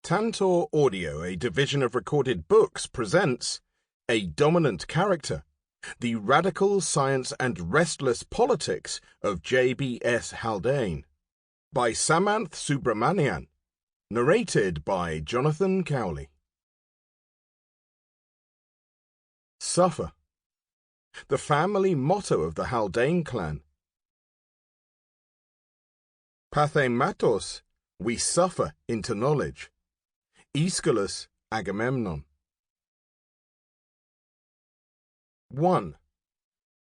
Tantor Audio, a division of Recorded Books, presents A Dominant Character, The Radical Science and Restless Politics of J.B.S. Haldane, by Samanth Subramanian, narrated by Jonathan Cowley. Suffer, the family motto of the Haldane clan. Pathematos, we suffer into knowledge. Aeschylus, Agamemnon. 1.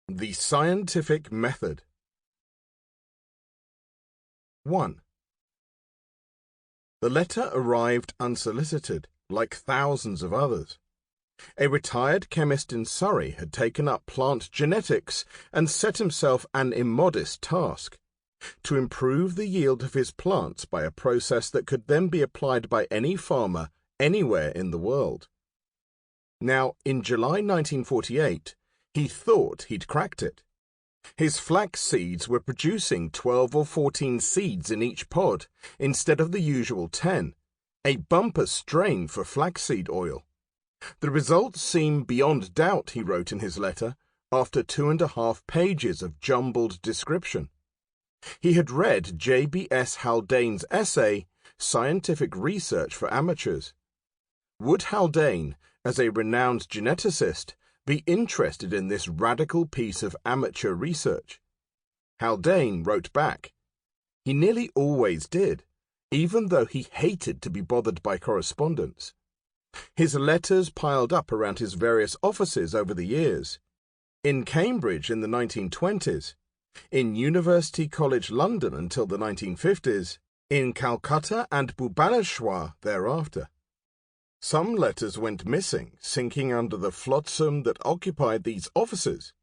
The Scientific Method. 1. The letter arrived unsolicited, like thousands of others. A retired chemist in Surrey had taken up plant genetics and set himself an immodest task: to improve the yield of his plants by a process that could then be applied by any farmer anywhere in the world. Now, in July 1948, he thought he'd cracked it. His flax seeds were producing 12 or 14 seeds in each pod instead of the usual 10, a bumper strain for flaxseed oil. The results seem beyond doubt, he wrote in his letter, after 2.5 pages of jumbled description. He had read J.B.S. Haldane's essay, Scientific Research for Amateurs. Would Haldane, as a renowned geneticist, be interested in this radical piece of amateur research? Haldane wrote back. He nearly always did, even though he hated to be bothered by correspondence. His letters piled up around his various offices over the years. In Cambridge in the 1920s, in University College London until the 1950s, in Calcutta and Bhubaneswar thereafter. Some letters went missing, sinking under the flotsam that occupied these offices.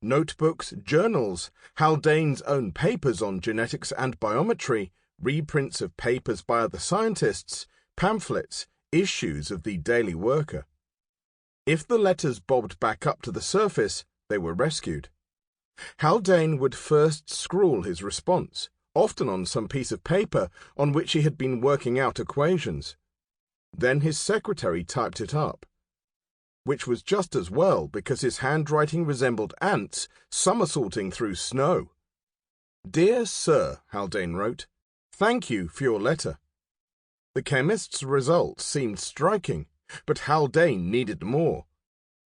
Notebooks, journals, Haldane's own papers on genetics and biometry, reprints of papers by other scientists, pamphlets, issues of the Daily Worker. If the letters bobbed back up to the surface, they were rescued. Haldane would first scrawl his response, often on some piece of paper on which he had been working out equations. Then his secretary typed it up, which was just as well because his handwriting resembled ants somersaulting through snow. "Dear Sir," Haldane wrote, "thank you for your letter." The chemist's results seemed striking, but Haldane needed more.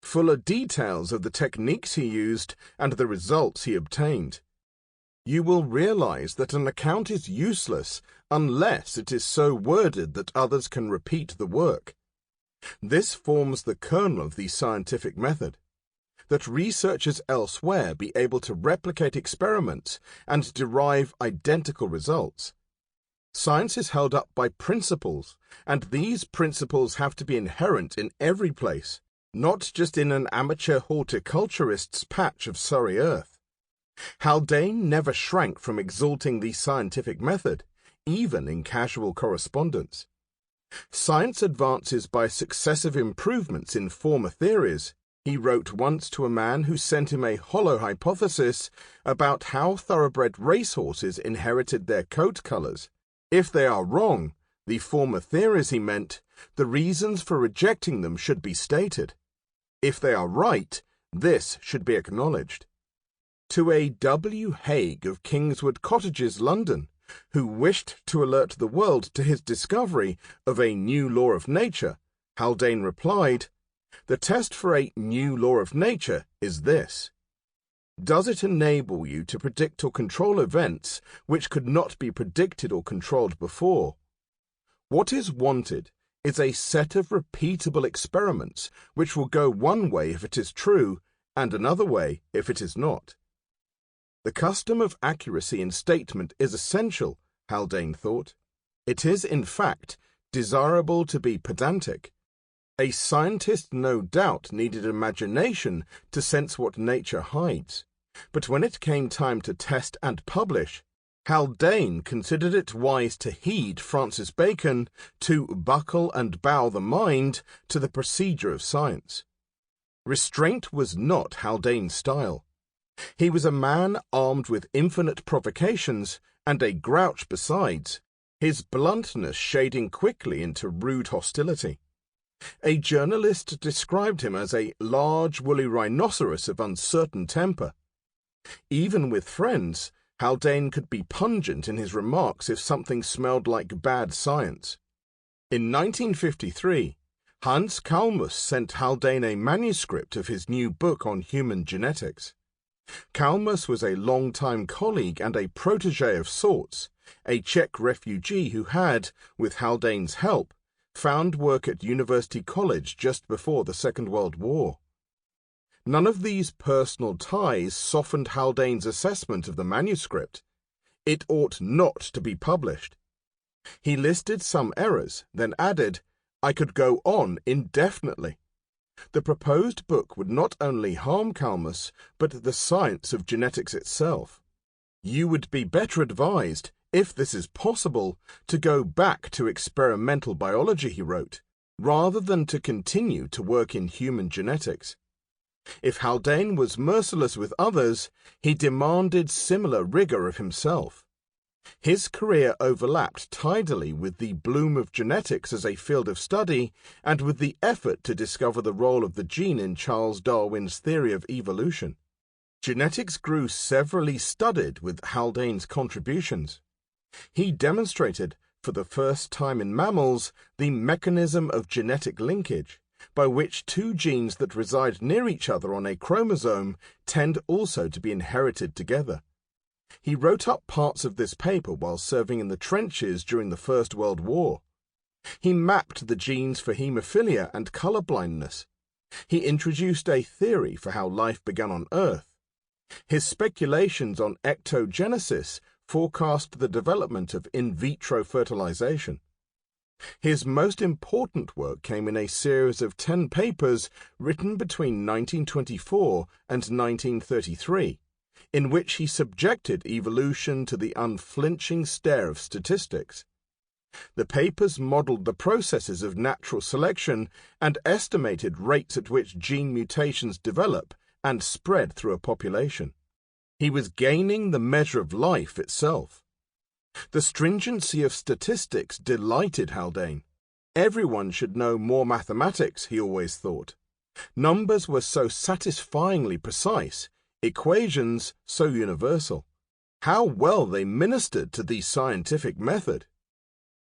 Fuller details of the techniques he used and the results he obtained. You will realize that an account is useless unless it is so worded that others can repeat the work. This forms the kernel of the scientific method, that researchers elsewhere be able to replicate experiments and derive identical results. Science is held up by principles, and these principles have to be inherent in every place, not just in an amateur horticulturist's patch of Surrey earth. Haldane never shrank from exalting the scientific method, even in casual correspondence. Science advances by successive improvements in former theories, he wrote once to a man who sent him a hollow hypothesis about how thoroughbred racehorses inherited their coat colours. If they are wrong, the former theories, he meant, the reasons for rejecting them should be stated. If they are right, this should be acknowledged. To a W. Haig of Kingswood Cottages, London, who wished to alert the world to his discovery of a new law of nature, Haldane replied, "The test for a new law of nature is this. Does it enable you to predict or control events which could not be predicted or controlled before? What is wanted is a set of repeatable experiments which will go one way if it is true and another way if it is not." The custom of accuracy in statement is essential, Haldane thought. It is, in fact, desirable to be pedantic. A scientist no doubt needed imagination to sense what nature hides, but when it came time to test and publish, Haldane considered it wise to heed Francis Bacon, to buckle and bow the mind to the procedure of science. Restraint was not Haldane's style. He was a man armed with infinite provocations, and a grouch besides, his bluntness shading quickly into rude hostility. A journalist described him as a large woolly rhinoceros of uncertain temper. Even with friends, Haldane could be pungent in his remarks if something smelled like bad science. In 1953, Hans Kalmus sent Haldane a manuscript of his new book on human genetics. Kalmus was a long-time colleague and a protégé of sorts, a Czech refugee who had, with Haldane's help, found work at University College just before the Second World War. None of these personal ties softened Haldane's assessment of the manuscript. It ought not to be published. He listed some errors, then added, "I could go on indefinitely." The proposed book would not only harm Kalmus, but the science of genetics itself. You would be better advised, if this is possible, to go back to experimental biology, he wrote, rather than to continue to work in human genetics. If Haldane was merciless with others, he demanded similar rigor of himself. His career overlapped tidily with the bloom of genetics as a field of study and with the effort to discover the role of the gene in Charles Darwin's theory of evolution. Genetics grew severally studded with Haldane's contributions. He demonstrated, for the first time in mammals, the mechanism of genetic linkage, by which two genes that reside near each other on a chromosome tend also to be inherited together. He wrote up parts of this paper while serving in the trenches during the First World War. He mapped the genes for haemophilia and color blindness. He introduced a theory for how life began on Earth. His speculations on ectogenesis forecast the development of in vitro fertilization. His most important work came in a series of 10 papers written between 1924 and 1933, in which he subjected evolution to the unflinching stare of statistics. The papers modeled the processes of natural selection and estimated rates at which gene mutations develop and spread through a population. He was gaining the measure of life itself. The stringency of statistics delighted Haldane. Everyone should know more mathematics, he always thought. Numbers were so satisfyingly precise, equations so universal. How well they ministered to the scientific method!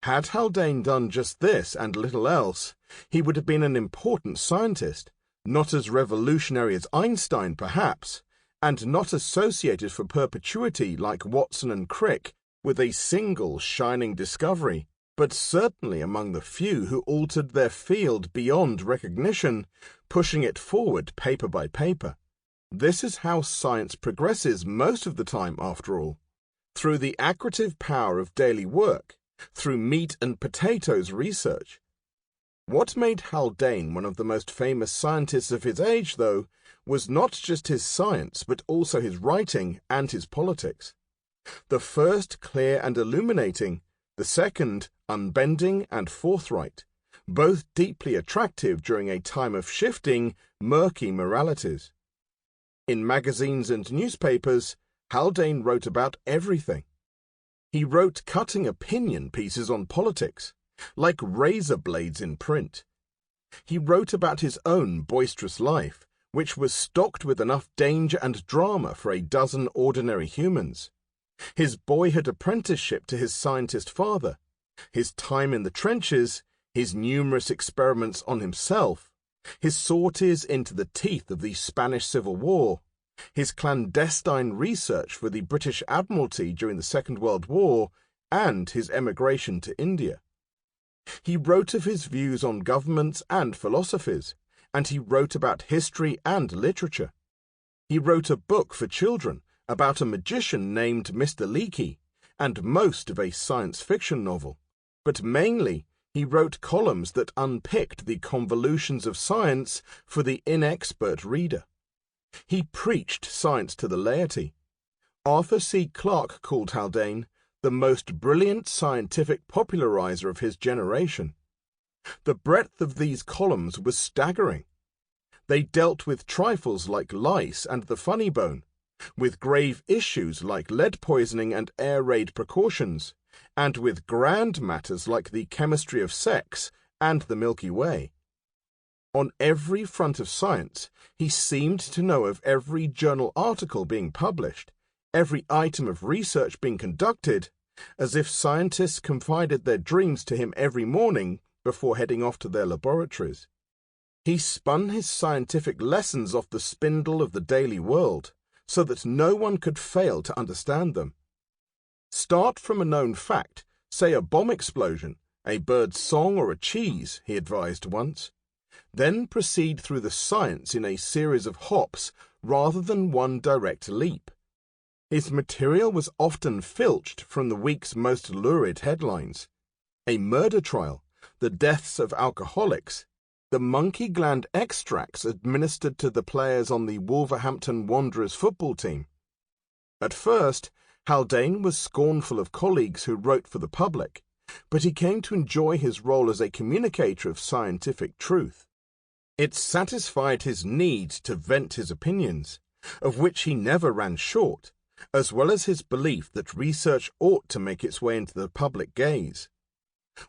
Had Haldane done just this and little else, he would have been an important scientist, not as revolutionary as Einstein perhaps, and not associated for perpetuity like Watson and Crick with a single shining discovery, but certainly among the few who altered their field beyond recognition, pushing it forward paper by paper. This is how science progresses most of the time, after all, through the accretive power of daily work, through meat and potatoes research. What made Haldane one of the most famous scientists of his age, though, was not just his science, but also his writing and his politics. The first clear and illuminating, the second unbending and forthright, both deeply attractive during a time of shifting, murky moralities. In magazines and newspapers, Haldane wrote about everything. He wrote cutting opinion pieces on politics, like razor blades in print. He wrote about his own boisterous life, which was stocked with enough danger and drama for a dozen ordinary humans. His boyhood apprenticeship to his scientist father, his time in the trenches, his numerous experiments on himself, his sorties into the teeth of the Spanish Civil War, his clandestine research for the British Admiralty during the Second World War, and his emigration to India. He wrote of his views on governments and philosophies, and he wrote about history and literature. He wrote a book for children about a magician named Mr. Leakey, and most of a science fiction novel. But mainly, he wrote columns that unpicked the convolutions of science for the inexpert reader. He preached science to the laity. Arthur C. Clarke called Haldane the most brilliant scientific popularizer of his generation. The breadth of these columns was staggering. They dealt with trifles like lice and the funny bone, with grave issues like lead poisoning and air raid precautions, and with grand matters like the chemistry of sex and the Milky Way. On every front of science, he seemed to know of every journal article being published, every item of research being conducted, as if scientists confided their dreams to him every morning before heading off to their laboratories. He spun his scientific lessons off the spindle of the daily world, so that no one could fail to understand them. Start from a known fact, say a bomb explosion, a bird's song, or a cheese, he advised once. Then proceed through the science in a series of hops rather than one direct leap. His material was often filched from the week's most lurid headlines. A murder trial, the deaths of alcoholics, the monkey gland extracts administered to the players on the Wolverhampton Wanderers football team. At first, Haldane was scornful of colleagues who wrote for the public, but he came to enjoy his role as a communicator of scientific truth. It satisfied his need to vent his opinions, of which he never ran short, as well as his belief that research ought to make its way into the public gaze.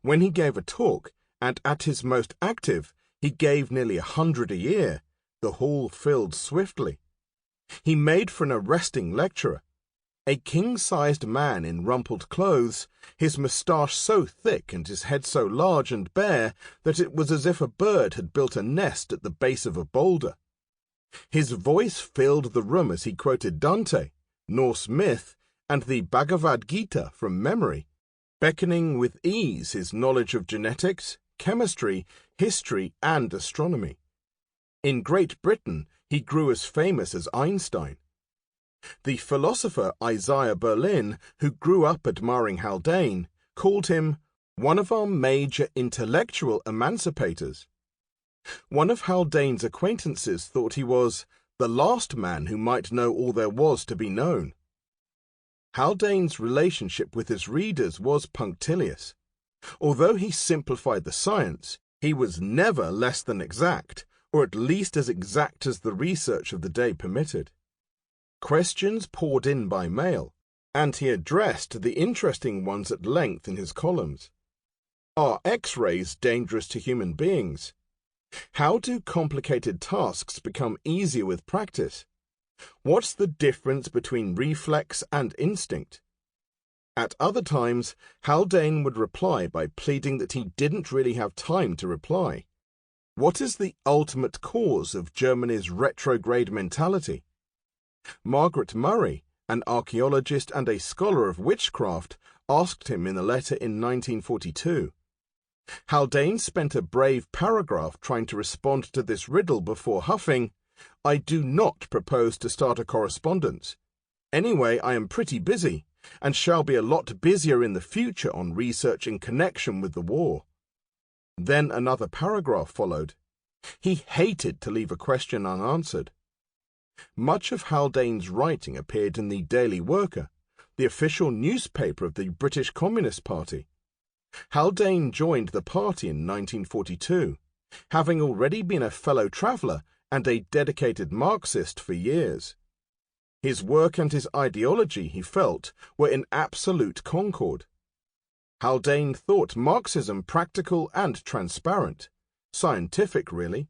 When he gave a talk, and at his most active, he gave nearly 100 a year, the hall filled swiftly. He made for an arresting lecturer. A king-sized man in rumpled clothes, his moustache so thick and his head so large and bare that it was as if a bird had built a nest at the base of a boulder. His voice filled the room as he quoted Dante, Norse myth, and the Bhagavad Gita from memory, beckoning with ease his knowledge of genetics, chemistry, history, and astronomy. In Great Britain, he grew as famous as Einstein. The philosopher Isaiah Berlin, who grew up admiring Haldane, called him one of our major intellectual emancipators. One of Haldane's acquaintances thought he was the last man who might know all there was to be known. Haldane's relationship with his readers was punctilious. Although he simplified the science, he was never less than exact, or at least as exact as the research of the day permitted. Questions poured in by mail, and he addressed the interesting ones at length in his columns. Are X-rays dangerous to human beings? How do complicated tasks become easier with practice? What's the difference between reflex and instinct? At other times, Haldane would reply by pleading that he didn't really have time to reply. What is the ultimate cause of Germany's retrograde mentality? Margaret Murray, an archaeologist and a scholar of witchcraft, asked him in a letter in 1942. Haldane spent a brave paragraph trying to respond to this riddle before huffing, "I do not propose to start a correspondence. Anyway, I am pretty busy, and shall be a lot busier in the future on research in connection with the war." Then another paragraph followed. He hated to leave a question unanswered. Much of Haldane's writing appeared in the Daily Worker, the official newspaper of the British Communist Party. Haldane joined the party in 1942, having already been a fellow traveller and a dedicated Marxist for years. His work and his ideology, he felt, were in absolute concord. Haldane thought Marxism practical and transparent, scientific really.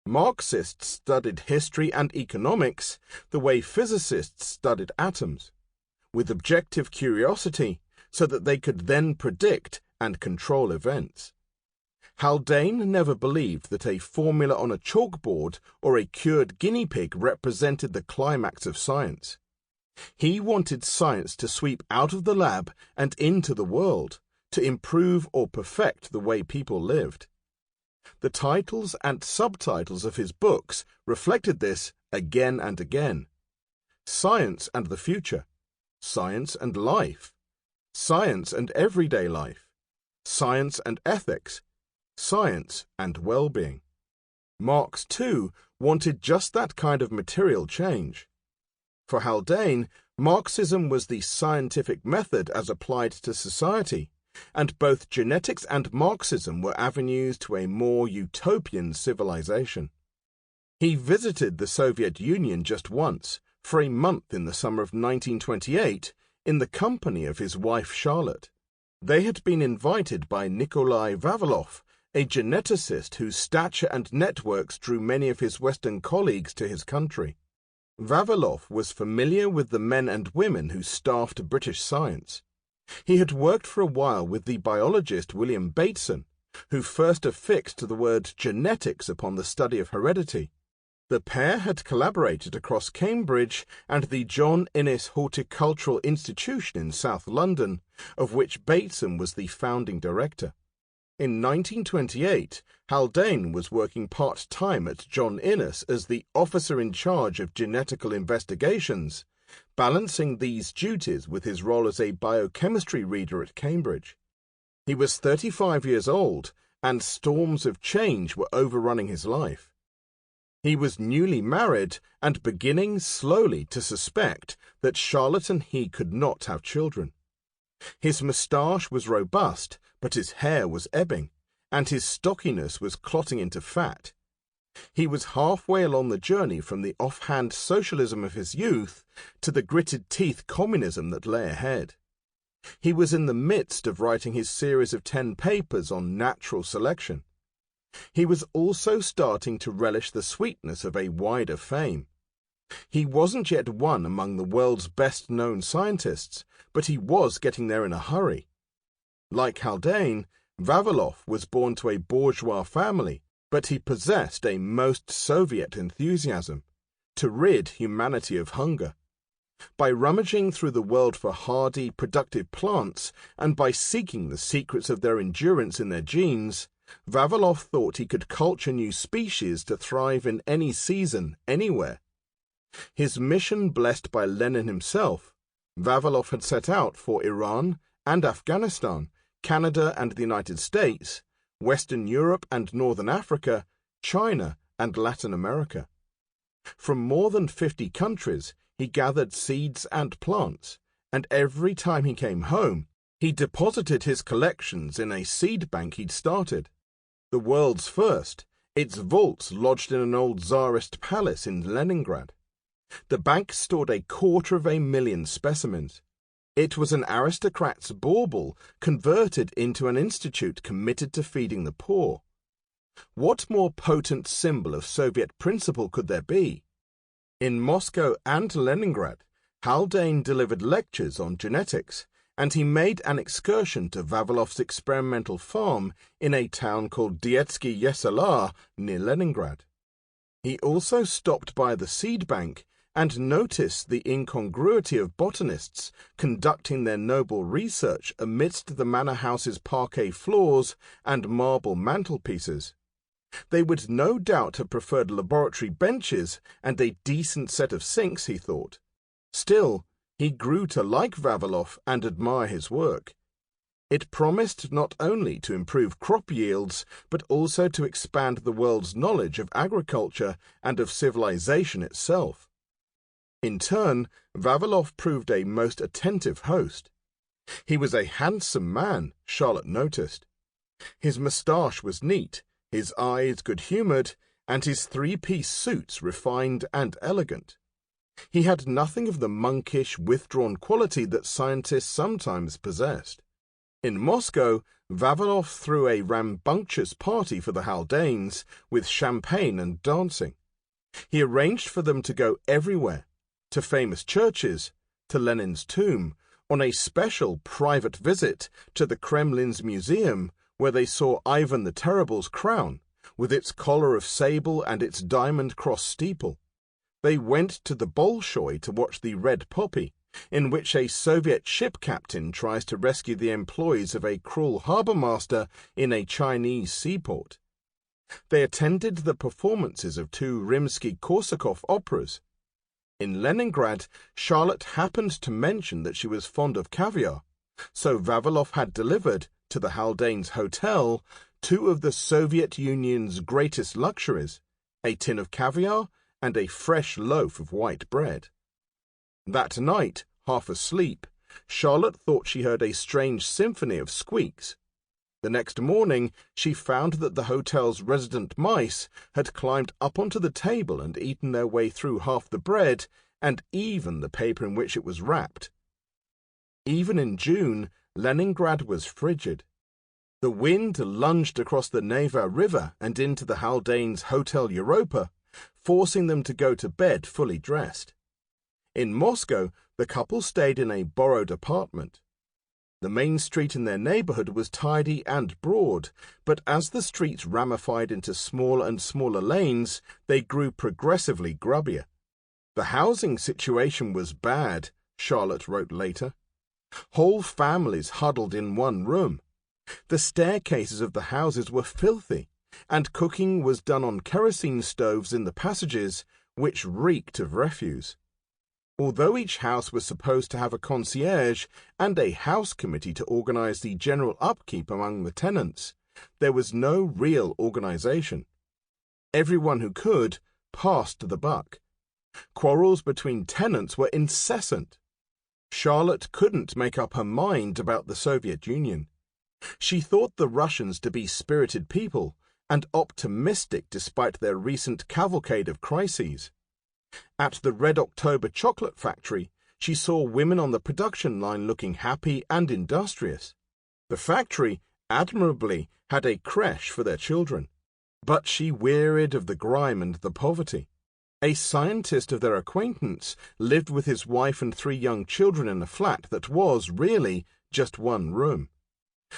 Marxists studied history and economics the way physicists studied atoms, with objective curiosity so that they could then predict and control events. Haldane never believed that a formula on a chalkboard or a cured guinea pig represented the climax of science. He wanted science to sweep out of the lab and into the world, to improve or perfect the way people lived. The titles and subtitles of his books reflected this again and again. Science and the Future, Science and Life, Science and Everyday Life, Science and Ethics, Science and Well-Being. Marx, too, wanted just that kind of material change. For Haldane, Marxism was the scientific method as applied to society, and both genetics and Marxism were avenues to a more utopian civilization. He visited the Soviet Union just once, for a month in the summer of 1928, in the company of his wife Charlotte. They had been invited by Nikolai Vavilov, a geneticist whose stature and networks drew many of his Western colleagues to his country. Vavilov was familiar with the men and women who staffed British science. He had worked for a while with the biologist William Bateson, who first affixed the word genetics upon the study of heredity. The pair had collaborated across Cambridge and the John Innes Horticultural Institution in South London, of which Bateson was the founding director. In 1928, Haldane was working part-time at John Innes as the officer in charge of genetical investigations, balancing these duties with his role as a biochemistry reader at Cambridge. He was 35 years old, and storms of change were overrunning his life. He was newly married and beginning slowly to suspect that Charlotte and he could not have children. His moustache was robust, but his hair was ebbing, and his stockiness was clotting into fat. He was halfway along the journey from the offhand socialism of his youth to the gritted-teeth communism that lay ahead. He was in the midst of writing his series of 10 papers on natural selection. He was also starting to relish the sweetness of a wider fame. He wasn't yet one among the world's best-known scientists, but he was getting there in a hurry. Like Haldane, Vavilov was born to a bourgeois family, but he possessed a most Soviet enthusiasm, to rid humanity of hunger. By rummaging through the world for hardy, productive plants, and by seeking the secrets of their endurance in their genes, Vavilov thought he could culture new species to thrive in any season, anywhere. His mission blessed by Lenin himself, Vavilov had set out for Iran and Afghanistan, Canada and the United States, Western Europe and Northern Africa, China and Latin America. From more than 50 countries, he gathered seeds and plants, and every time he came home, he deposited his collections in a seed bank he'd started. The world's first, its vaults lodged in an old Tsarist palace in Leningrad. The bank stored 250,000 specimens. It was an aristocrat's bauble converted into an institute committed to feeding the poor. What more potent symbol of Soviet principle could there be? In Moscow and Leningrad, Haldane delivered lectures on genetics, and he made an excursion to Vavilov's experimental farm in a town called Dietsky Yeselar near Leningrad. He also stopped by the seed bank and noticed the incongruity of botanists conducting their noble research amidst the manor house's parquet floors and marble mantelpieces. They would no doubt have preferred laboratory benches and a decent set of sinks, he thought. Still, he grew to like Vavilov and admire his work. It promised not only to improve crop yields, but also to expand the world's knowledge of agriculture and of civilization itself. In turn, Vavilov proved a most attentive host. He was a handsome man, Charlotte noticed. His moustache was neat, his eyes good-humoured, and his 3-piece suits refined and elegant. He had nothing of the monkish, withdrawn quality that scientists sometimes possessed. In Moscow, Vavilov threw a rambunctious party for the Haldanes, with champagne and dancing. He arranged for them to go everywhere, to famous churches, to Lenin's tomb, on a special private visit to the Kremlin's museum, where they saw Ivan the Terrible's crown, with its collar of sable and its diamond cross steeple. They went to the Bolshoi to watch the Red Poppy, in which a Soviet ship captain tries to rescue the employees of a cruel harbour master in a Chinese seaport. They attended the performances of 2 Rimsky-Korsakov operas. In Leningrad, Charlotte happened to mention that she was fond of caviar, so Vavilov had delivered, to the Haldanes' hotel, 2 of the Soviet Union's greatest luxuries, a tin of caviar and a fresh loaf of white bread. That night, half asleep, Charlotte thought she heard a strange symphony of squeaks. The next morning, she found that the hotel's resident mice had climbed up onto the table and eaten their way through half the bread and even the paper in which it was wrapped. Even in June, Leningrad was frigid. The wind lunged across the Neva River and into the Haldanes' Hotel Europa, forcing them to go to bed fully dressed. In Moscow, the couple stayed in a borrowed apartment. The main street in their neighborhood was tidy and broad, but as the streets ramified into smaller and smaller lanes, they grew progressively grubbier. The housing situation was bad, Charlotte wrote later. Whole families huddled in one room. The staircases of the houses were filthy, and cooking was done on kerosene stoves in the passages, which reeked of refuse. Although each house was supposed to have a concierge and a house committee to organize the general upkeep among the tenants, there was no real organization. Everyone who could passed the buck. Quarrels between tenants were incessant. Charlotte couldn't make up her mind about the Soviet Union. She thought the Russians to be spirited people and optimistic despite their recent cavalcade of crises. At the Red October chocolate factory, she saw women on the production line looking happy and industrious. The factory, admirably, had a creche for their children, but she wearied of the grime and the poverty. A scientist of their acquaintance lived with his wife and 3 young children in a flat that was, really, just one room.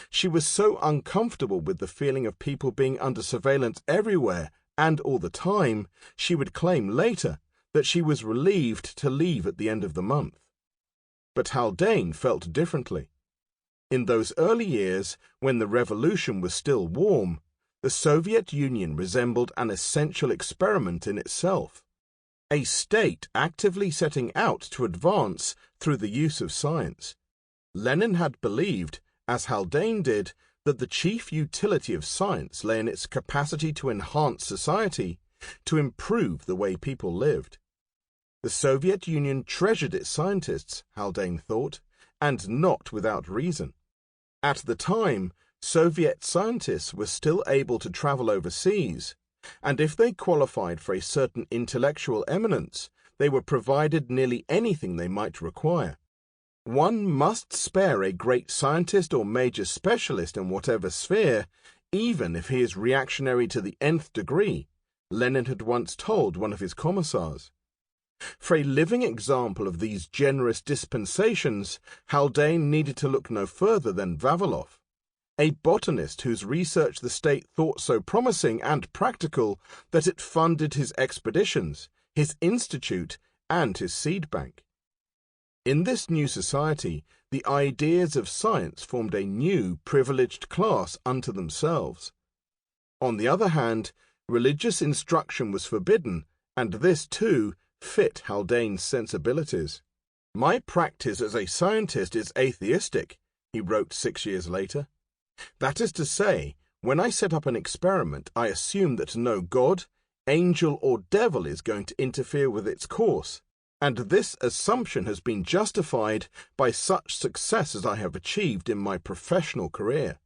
She was so uncomfortable with the feeling of people being under surveillance everywhere and all the time, she would claim later that she was relieved to leave at the end of the month. But Haldane felt differently. In those early years, when the revolution was still warm, the Soviet Union resembled an essential experiment in itself, a state actively setting out to advance through the use of science. Lenin had believed, as Haldane did, that the chief utility of science lay in its capacity to enhance society, to improve the way people lived. The Soviet Union treasured its scientists, Haldane thought, and not without reason. At the time, Soviet scientists were still able to travel overseas, and if they qualified for a certain intellectual eminence, they were provided nearly anything they might require. One must spare a great scientist or major specialist in whatever sphere, even if he is reactionary to the nth degree, Lenin had once told one of his commissars. For a living example of these generous dispensations, Haldane needed to look no further than Vavilov, a botanist whose research the state thought so promising and practical that it funded his expeditions, his institute, and his seed bank. In this new society, the ideas of science formed a new privileged class unto themselves. On the other hand, religious instruction was forbidden, and this, too, fit Haldane's sensibilities. "My practice as a scientist is atheistic," he wrote 6 years later. "That is to say, when I set up an experiment, I assume that no god, angel, or devil is going to interfere with its course, and this assumption has been justified by such success as I have achieved in my professional career."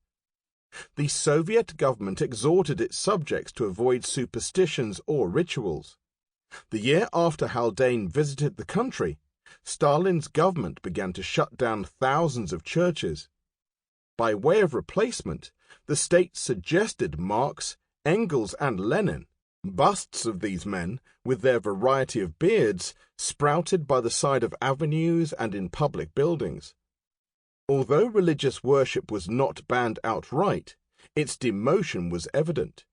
The Soviet government exhorted its subjects to avoid superstitions or rituals. The year after Haldane visited the country, Stalin's government began to shut down thousands of churches. By way of replacement, the state suggested Marx, Engels, and Lenin. Busts of these men, with their variety of beards, sprouted by the side of avenues and in public buildings. Although religious worship was not banned outright, its demotion was evident.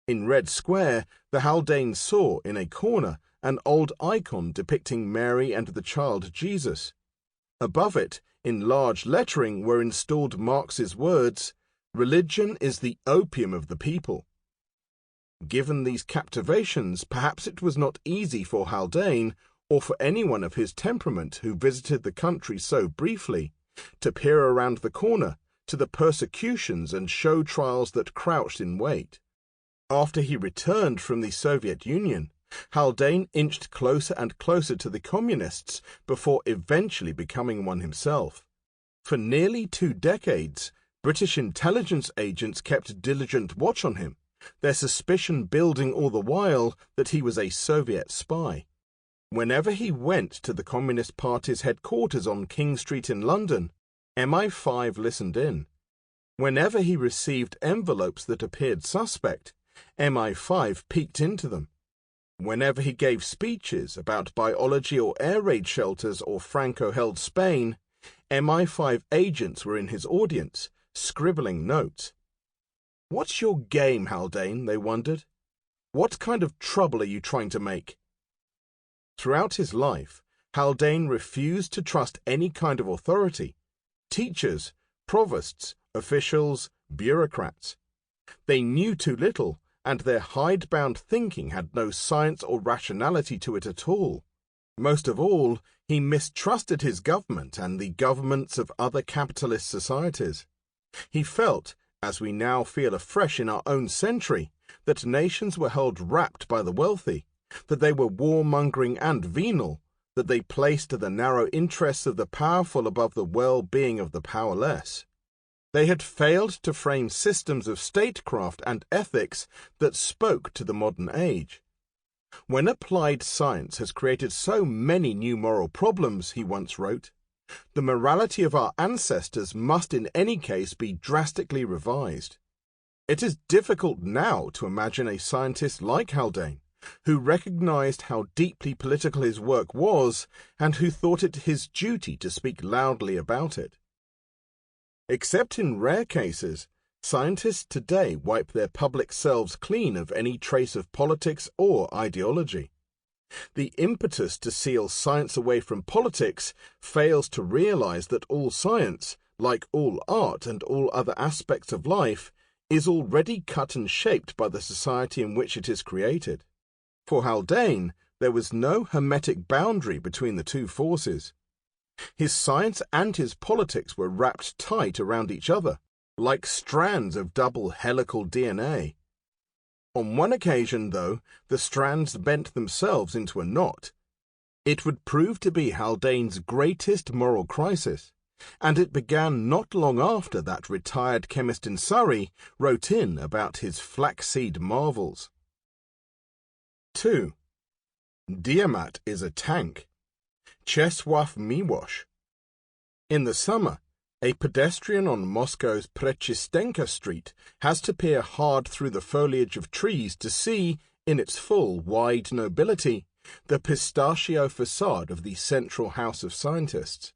In Red Square, the Haldanes saw, in a corner, an old icon depicting Mary and the child Jesus. Above it, in large lettering, were installed Marx's words, "Religion is the opium of the people." Given these captivations, perhaps it was not easy for Haldane, or for anyone of his temperament who visited the country so briefly, to peer around the corner to the persecutions and show trials that crouched in wait. After he returned from the Soviet Union, Haldane inched closer and closer to the communists before eventually becoming one himself. For nearly 2 decades, British intelligence agents kept diligent watch on him, their suspicion building all the while that he was a Soviet spy. Whenever he went to the Communist Party's headquarters on King Street in London, MI5 listened in. Whenever he received envelopes that appeared suspect, MI5 peeked into them. Whenever he gave speeches about biology or air raid shelters or Franco-held Spain, MI5 agents were in his audience, scribbling notes. "What's your game, Haldane?" they wondered. "What kind of trouble are you trying to make?" Throughout his life, Haldane refused to trust any kind of authority: teachers, provosts, officials, bureaucrats. They knew too little, and their hidebound thinking had no science or rationality to it at all. Most of all, he mistrusted his government and the governments of other capitalist societies. He felt, as we now feel afresh in our own century, that nations were held wrapped by the wealthy, that they were warmongering and venal, that they placed the narrow interests of the powerful above the well-being of the powerless. They had failed to frame systems of statecraft and ethics that spoke to the modern age. "When applied science has created so many new moral problems," he once wrote, "the morality of our ancestors must in any case be drastically revised." It is difficult now to imagine a scientist like Haldane, who recognized how deeply political his work was and who thought it his duty to speak loudly about it. Except in rare cases, scientists today wipe their public selves clean of any trace of politics or ideology. The impetus to seal science away from politics fails to realize that all science, like all art and all other aspects of life, is already cut and shaped by the society in which it is created. For Haldane, there was no hermetic boundary between the two forces. His science and his politics were wrapped tight around each other, like strands of double helical DNA. On one occasion, though, the strands bent themselves into a knot. It would prove to be Haldane's greatest moral crisis, and it began not long after that retired chemist in Surrey wrote in about his flaxseed marvels. 2. Diamat is a tank. Czesław Miłosz. In the summer, a pedestrian on Moscow's Prechistenka Street has to peer hard through the foliage of trees to see, in its full, wide nobility, the pistachio facade of the Central House of Scientists.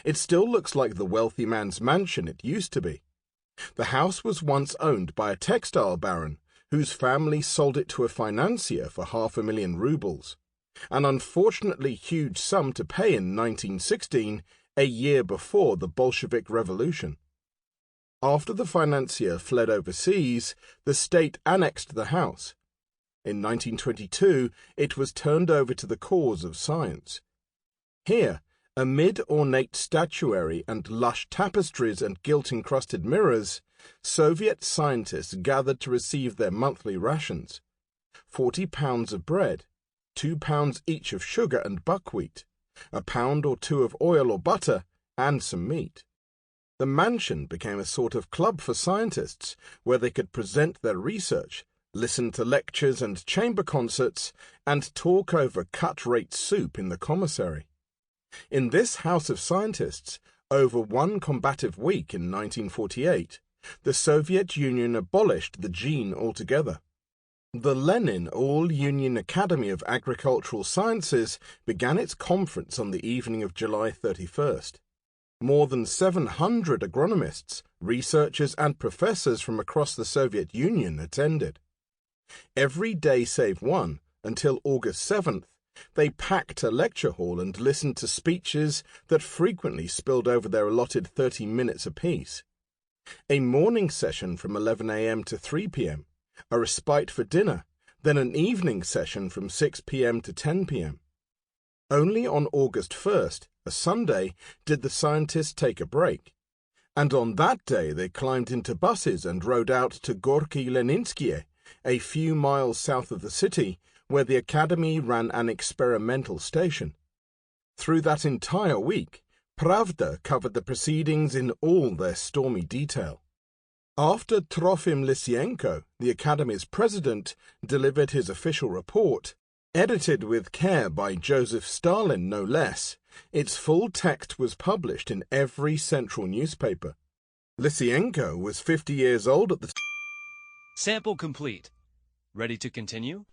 It still looks like the wealthy man's mansion it used to be. The house was once owned by a textile baron, whose family sold it to a financier for 500,000 rubles, an unfortunately huge sum to pay in 1916, a year before the Bolshevik Revolution. After the financier fled overseas, the state annexed the house. In 1922, it was turned over to the cause of science. Here, amid ornate statuary and lush tapestries and gilt-encrusted mirrors, Soviet scientists gathered to receive their monthly rations: 40 pounds of bread, 2 pounds each of sugar and buckwheat, a pound or two of oil or butter, and some meat. The mansion became a sort of club for scientists, where they could present their research, listen to lectures and chamber concerts, and talk over cut-rate soup in the commissary. In this house of scientists, over one combative week in 1948, the Soviet Union abolished the gene altogether. The Lenin All-Union Academy of Agricultural Sciences began its conference on the evening of July 31st. More than 700 agronomists, researchers, and professors from across the Soviet Union attended. Every day save one, until August 7th, they packed a lecture hall and listened to speeches that frequently spilled over their allotted 30 minutes apiece. A morning session from 11 a.m. to 3 p.m., a respite for dinner, then an evening session from 6 p.m. to 10 p.m. Only on August 1st, a Sunday, did the scientists take a break, and on that day they climbed into buses and rode out to Gorky Leninsky, a few miles south of the city, where the Academy ran an experimental station. Through that entire week, Pravda covered the proceedings in all their stormy detail. After Trofim Lysienko, the Academy's president, delivered his official report, Edited with care by Joseph Stalin, no less, its full text was published in every central newspaper. Lysienko was 50 years old at the Sample complete. Ready to continue?